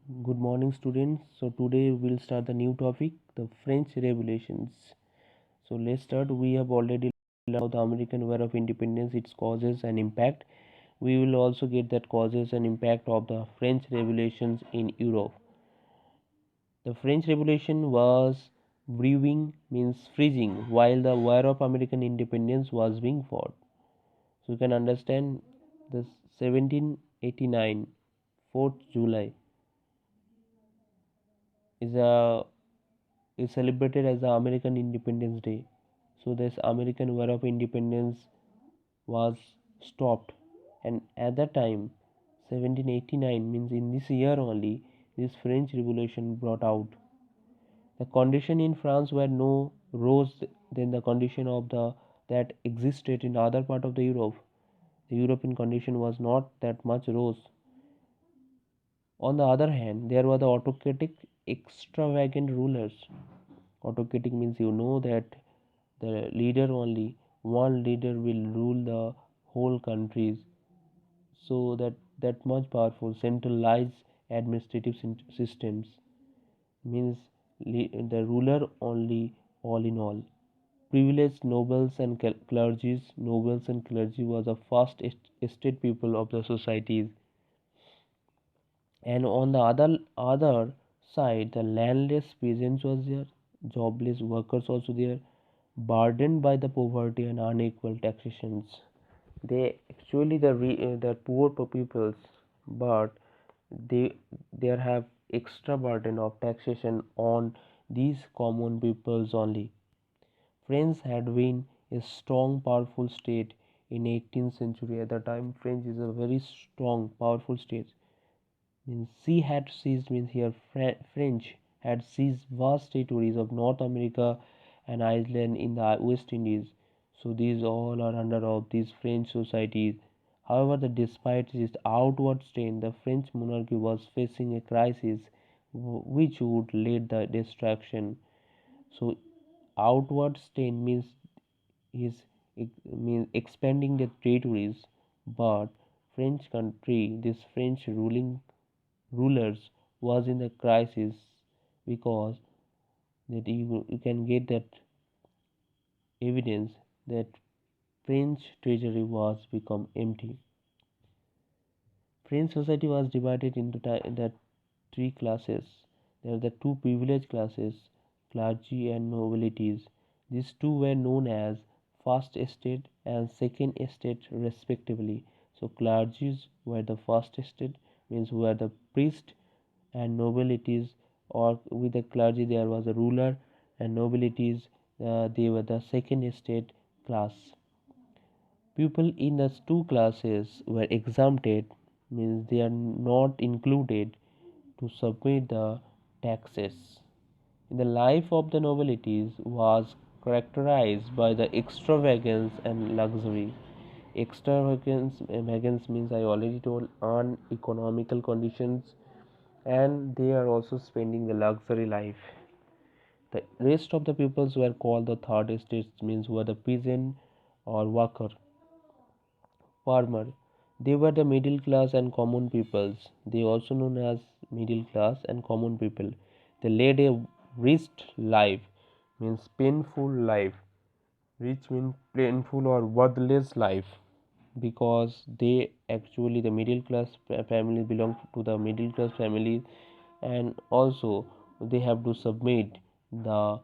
Good morning, students. So today we'll start the new topic, the French Revolutions. So let's start. We have already learned about the American War of Independence, its causes and impact. We will also get that causes and impact of the French Revolutions in Europe. The French Revolution was brewing, means freezing, while the War of American Independence was being fought. So you can understand the 1789, 4th July is a is celebrated as the American Independence Day. So this American War of Independence was stopped, and at that time, 1789 means in this year only, this French Revolution brought out. The condition in France were no worse than the condition of the that existed in other part of the Europe. The European condition was not that much worse. On the other hand, there were the autocratic, extravagant rulers. Autocratic means that the leader only one leader will rule the whole countries, so that much powerful centralized administrative systems means the ruler only all in all. Privileged nobles and clergy was the first estate people of the societies, and on the other side the landless peasants was there, jobless workers also there, burdened by the poverty and unequal taxations. They actually the poor peoples, but they have extra burden of taxation on these common peoples only. France had been a strong powerful state in 18th century. At the time, France is a very strong powerful state. Means she had seized, means here French had seized vast territories of North America and Iceland in the West Indies. So these all are under of these French societies. However, despite its outward strain, the French monarchy was facing a crisis which would lead the destruction. So outward strain is means expanding the territories, but French country, this French rulers was in the crisis because that you can get that evidence that French treasury was become empty. French society was divided into the three classes. There are the two privileged classes, clergy and nobilities. These two were known as first estate and second estate respectively. So clergies were the first estate, means were the priest, and nobilities, or with the clergy there was a ruler, and nobilities they were the second estate class. People in those two classes were exempted, means they are not included to submit the taxes. The life of the nobilities was characterized by the extravagance and luxury. Extravagance means I already told uneconomical conditions, and they are also spending the luxury life. The rest of the peoples were called the third estates, means were the peasant or worker, farmer. They were the middle class and common peoples. They also known as middle class and common people. They led a rich life, means painful life. Rich means painful or worthless life, because they actually the middle class family belong to the middle class family, and also they have to submit the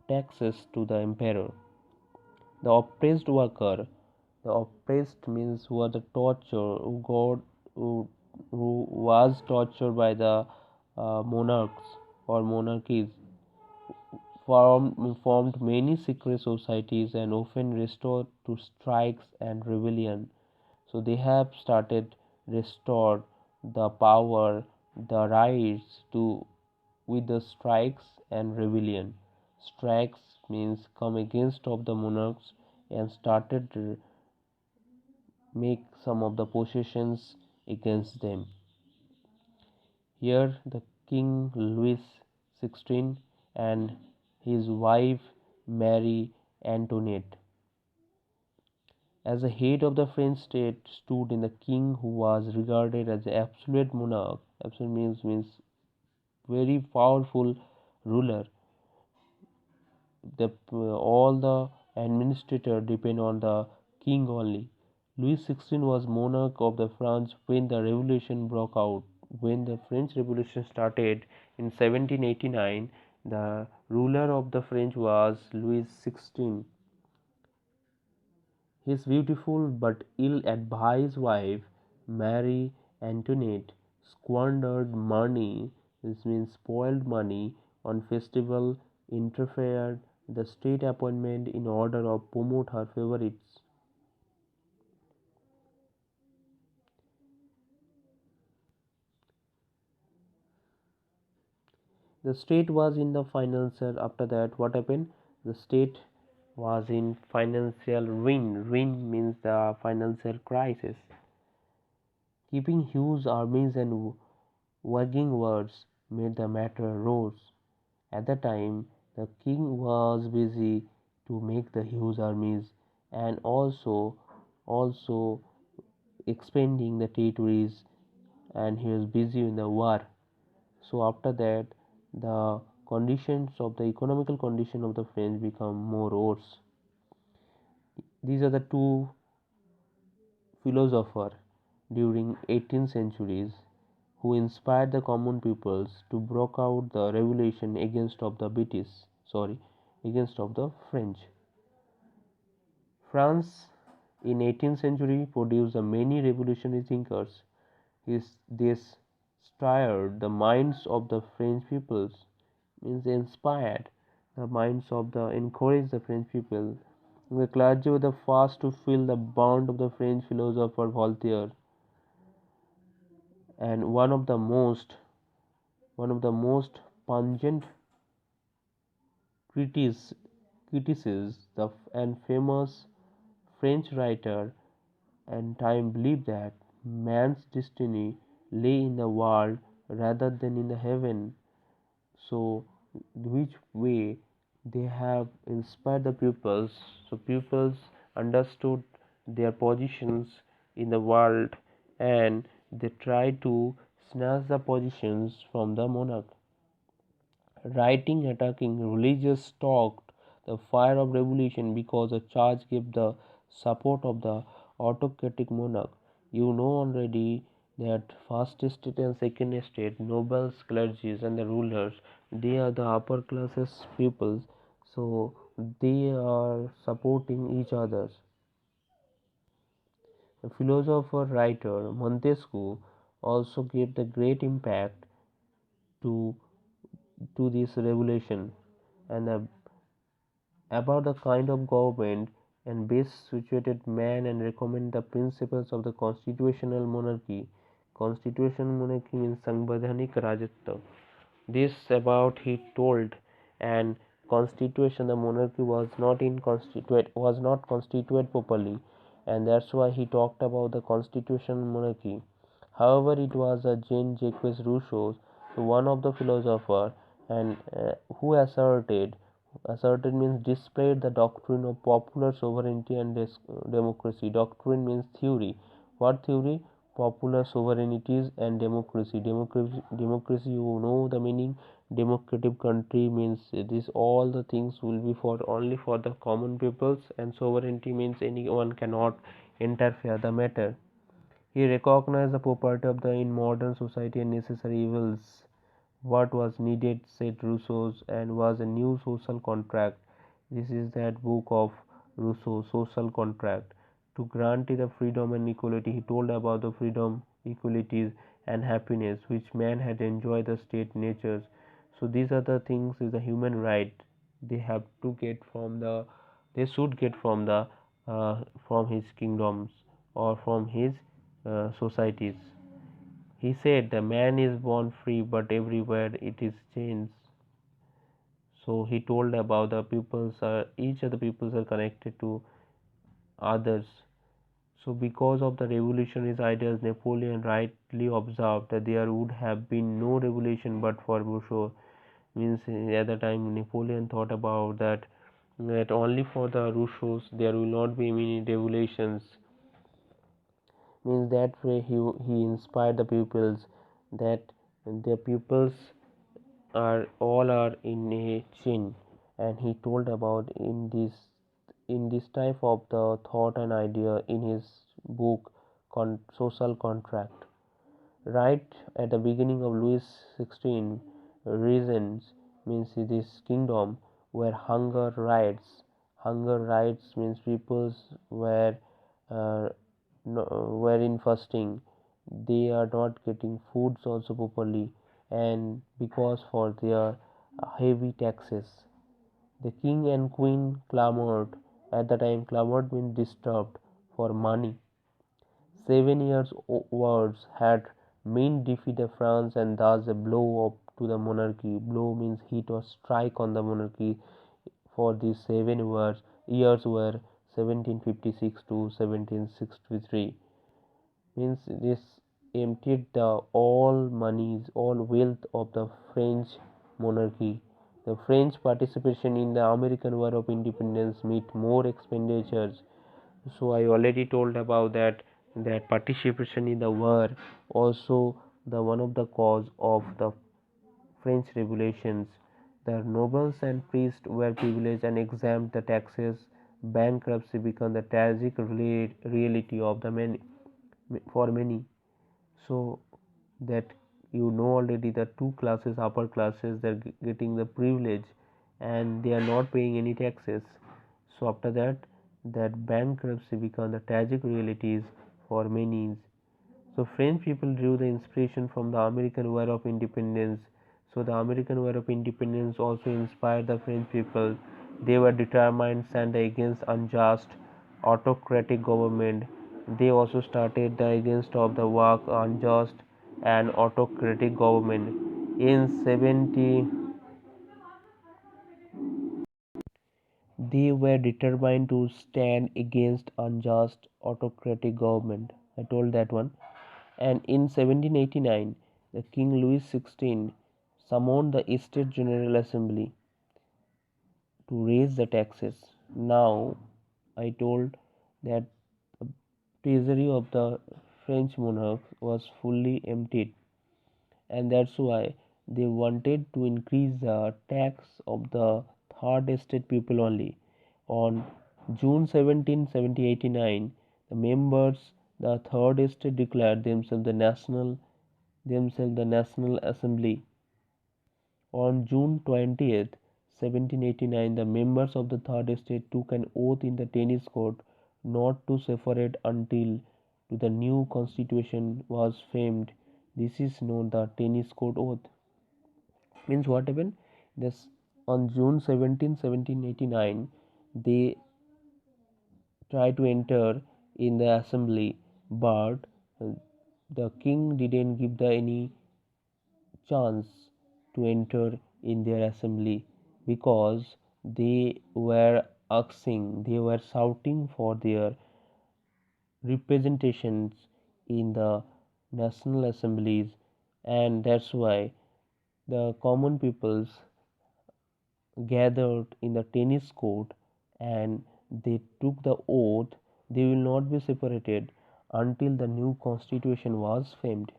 taxes to the emperor. The oppressed worker, the oppressed means who are the torture, who, who was tortured by the monarchs or monarchies, formed many secret societies and often restored to strikes and rebellion. So they have started restored the power, the rights to with the strikes and rebellion. Strikes means come against of the monarchs and started to make some of the possessions against them. Here the King Louis XVI and his wife Marie Antoinette As the head of the French state stood in the king who was regarded as the absolute monarch. Absolute means very powerful ruler. All the administrator depend on the king only. Louis XVI was monarch of the France when the revolution broke out. When the French Revolution started in 1789, the ruler of the French was Louis XVI. His beautiful but ill-advised wife, Marie Antoinette, squandered money, this means spoiled money, on festival, interfered the state appointment in order to promote her favorites. The state was in the financial, after that what happened? The state was in financial ruin. Ruin means the financial crisis. Keeping huge armies and wagging words made the matter worse. At the time, the king was busy to make the huge armies and also expanding the territories, and he was busy in the war. So after that, the conditions of the economical condition of the French become more worse. These are the two philosophers during 18th centuries who inspired the common peoples to break out the revolution against of the French. France in 18th century produced many revolutionary thinkers. They stirred the minds of the French peoples, means inspired the minds of the encouraged the French people. The clergy were the first to feel the bond of the French philosopher Voltaire, and one of the most pungent critics critics and famous French writer and time believed that man's destiny lay in the world rather than in the heaven. So, which way they have inspired the pupils? So, pupils understood their positions in the world and they tried to snatch the positions from the monarch. Writing attacking religious stoked the fire of revolution because the charge gave the support of the autocratic monarch. You know already that first estate and second estate, nobles, clergies, and the rulers, they are the upper classes peoples, so they are supporting each other. The philosopher writer Montesquieu also gave the great impact to this revolution and about the kind of government and best situated man and recommend the principles of the constitutional monarchy. Constitutional monarchy means Sanvaidanik Rajatva. This about he told, and constitution the monarchy was not constituted properly, and that's why he talked about the constitutional monarchy. However, it was a Jean Jacques Rousseau, so one of the philosopher, and who asserted means displayed the doctrine of popular sovereignty and democracy. Doctrine means theory. What theory? Popular sovereignties and democracy. Democracy, you know the meaning. Democratic country means this all the things will be for only for the common peoples, and sovereignty means anyone cannot interfere the matter. He recognized the property of the in modern society and necessary evils. What was needed, said Rousseau, and was a new social contract. This is that book of Rousseau, Social Contract. To grant the freedom and equality, he told about the freedom, equalities, and happiness which man had enjoyed the state natures. So these are the things is a human right. They have to get from the, they should get from his kingdoms or from his societies. He said the man is born free, but everywhere it is chains. So he told about the peoples are each of the peoples are connected to others. So because of the revolutionary ideas, Napoleon rightly observed that there would have been no revolution but for Rousseau. Means at the time Napoleon thought about that that only for the Russos there will not be many revolutions. Means that way he inspired the pupils that the pupils are in a chain, and he told about in this type of the thought and idea in his book Social Contract. Right at the beginning of Louis XVI reasons, means this kingdom where hunger riots means peoples were uh, no, were in fasting, they are not getting foods also properly, and because for their heavy taxes, the king and queen clamored. At the time, clamored means disturbed for money. 7 years wars had meant defeat of France and thus a blow up to the monarchy. Blow means hit or strike on the monarchy for these 7 years were 1756 to 1763. Means this emptied the all monies, all wealth of the French monarchy. The French participation in the American War of Independence meet more expenditures. So I already told about that participation in the war also the one of the cause of the French revolutions. The nobles and priests were privileged and exempt the taxes. Bankruptcy became the tragic reality of the many for many. So that you know already the two classes, upper classes, they're getting the privilege and they are not paying any taxes. So after that bankruptcy become the tragic realities for many. So French people drew the inspiration from the American War of Independence. So the American War of Independence also inspired the French people. They were determined to stand against unjust autocratic government. They also started the against of the work unjust and autocratic government. In 70, they were determined to stand against unjust autocratic government. I told that one. And in 1789, the King Louis XVI summoned the Estates General Assembly to raise the taxes. Now, I told that the treasury of the French monarch was fully emptied, and that's why they wanted to increase the tax of the third estate people only. On June 17, 1789, the members the third estate declared themselves the National Assembly. On June 20th, 1789, the members of the Third Estate took an oath in the Tennis Court not to separate until the new constitution was framed. This is known the Tennis Court oath. Means what happened? This on June 17, 1789, they tried to enter in the assembly, but the king didn't give the any chance to enter in their assembly because they were shouting for their representations in the national assemblies, and that's why the common peoples gathered in the tennis court and they took the oath they will not be separated until the new constitution was framed.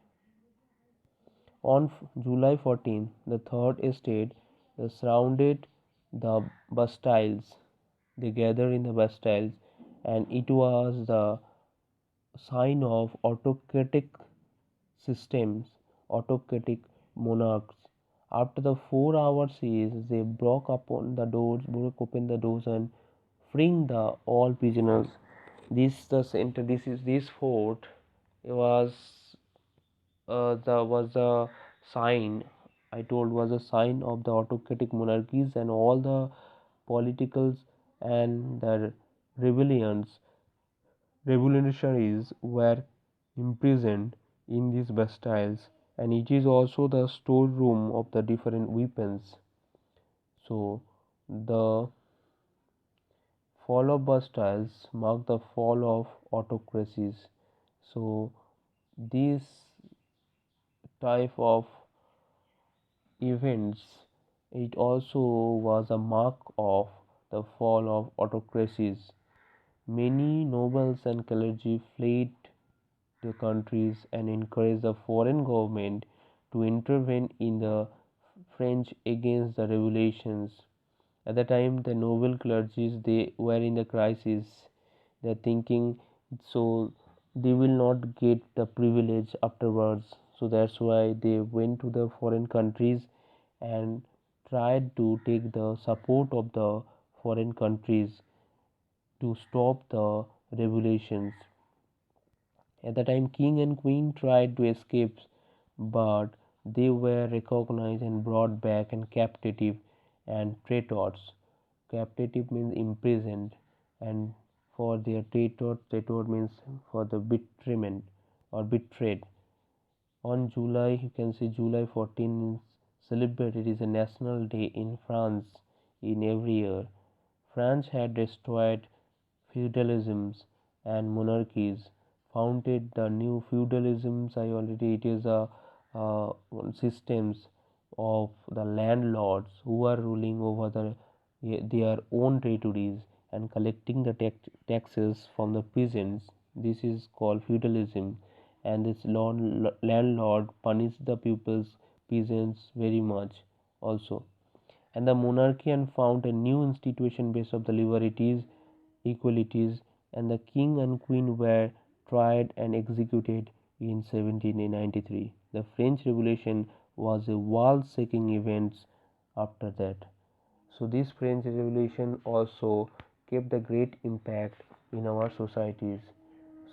On July 14, the Third Estate surrounded the Bastilles. They gathered in the Bastilles, and it was the sign of systems, autocratic monarchs. After the 4 hour siege, they broke open the doors and freeing the all prisoners. This the center. This fort was the sign I told was a sign of the autocratic monarchies and all the politicals and the rebellions revolutionaries were imprisoned in these bastilles, and it is also the storeroom of the different weapons. So the fall of bastilles marked the fall of autocracies. So this type of events, it also was a mark of the fall of autocracies. Many nobles and clergy fled their countries and encouraged the foreign government to intervene in the French against the revolutions. At the time, the noble clergies they were in the crisis. They're thinking so they will not get the privilege afterwards. So that's why they went to the foreign countries and tried to take the support of the foreign countries to stop the revolutions. At the time, king and queen tried to escape, but they were recognized and brought back in captive and traitors. Captive means imprisoned, and for their traitor means for the betrayment or betrayed. On July, you can see July 14 is celebrated is a national day in France in every year. France had destroyed feudalisms and monarchies, founded the new feudalisms. I already it is a systems of the landlords who are ruling over their own territories and collecting the taxes from the peasants. This is called feudalism, and this landlord punished the people's peasants very much also. And the monarchy and found a new institution based of the liberties, equalities, and the king and queen were tried and executed in 1793. The French Revolution was a world-shaking event after that. So this French Revolution also kept a great impact in our societies.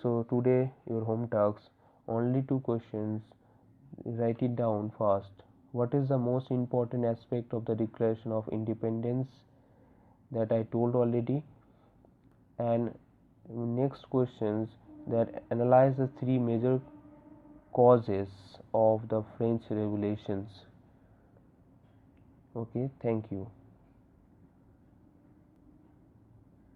So today your home talks only two questions. Write it down fast. What is the most important aspect of the Declaration of Independence that I told already? And next questions that analyze the three major causes of the French Revolutions. Okay, thank you.